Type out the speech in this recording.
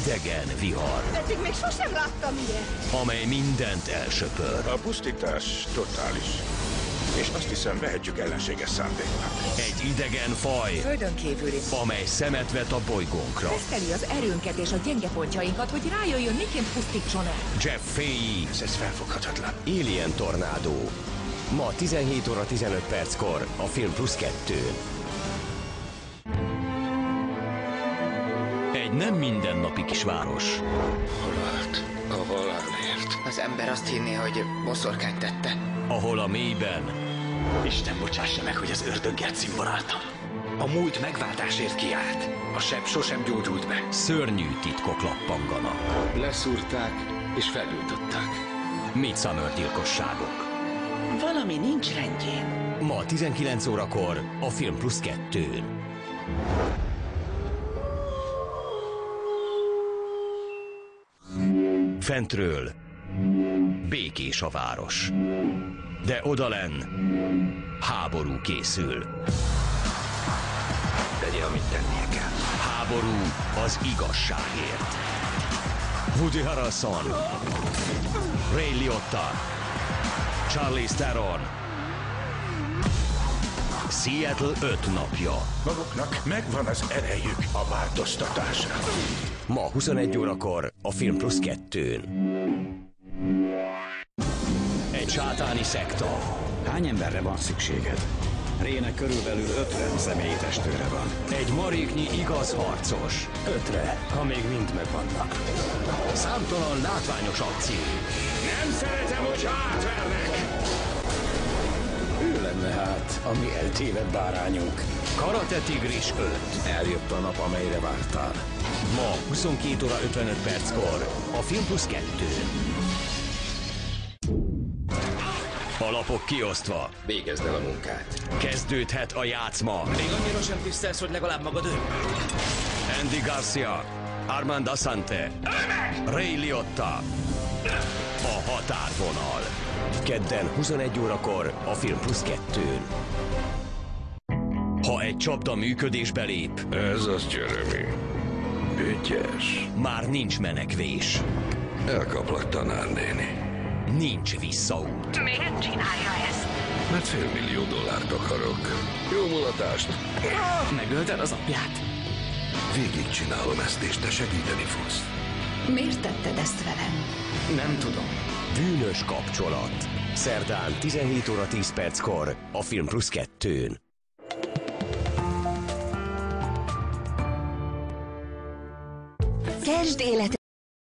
idegen vihar, Eddig még sosem láttam ilyet. amely mindent elsöpör. A pusztítás totális. És azt hiszem, vehetjük ellenséges szándéknak. Egy idegen faj, Földön kívüli. amely szemet vet a bolygónkra. Teszteli az erőnket és a gyenge pontjainkat, hogy rájöjjön, miként pusztítson el. Jeff Fahey, Ez felfoghatatlan. Alien Tornádó. Ma 17 óra 15 perckor a Film Plus 2. Egy nem mindennapi kisváros, Halált a halálért. Az ember azt hinné, hogy boszorkány tette. ahol a mélyben Isten bocsássa meg, hogy az ördöggel cimboráltam. A múlt megváltásért kiállt. A seb sosem gyógyult be. szörnyű titkok lappanganak. Leszúrták és felgyújtották. Midsommar gyilkosságok. Valami nincs rendjén. Ma 19 órakor a Film Plus 2-n. Fentről békés a város, de odalenn háború készül. Tegye, amit tennie kell. Háború az igazságért. Woody Harrelson, Ray Liotta, Charlize Theron. Seattle 5 napja. Maguknak megvan az erejük a változtatásra. Ma 21 órakor a Film Plus 2-n. Egy sátáni szekta. Hány emberre van szükséged? Rének körülbelül 50 személyi testőre van. Egy maréknyi igaz harcos. 5-re, ha még mind megvannak. Számtalan látványos akció. Nem szeretem, hogyha átvernek! Ő lenne hát, ami eltévedt bárányunk. Karate Tigris 5. Eljött a nap, amelyre vártál. Ma 22 óra 55 perckor a Film Plus 2-n. Alapok kiosztva. Végezd el a munkát. Kezdődhet a játszma. Még annyira sem tisztelsz, hogy legalább magad ő. Andy Garcia, Armand Assante, Ray Liotta. A határvonal. Kedden 21 órakor a Film Plus 2-n. Ha egy csapda működésbe lép, Ez az Jeremy. Ügyes. már nincs menekvés. Elkaplak, tanárnéni. Nincs visszaút. Miért csinálja ezt? Mert $500 000 akarok. Jó mulatást. Megölted az apját? Végigcsinálom ezt, és te segíteni fogsz. Miért tetted ezt velem? Nem tudom. Bűnös kapcsolat. Szerdán 17 óra 10 perckor a Film Plus 2-n. Kezd életed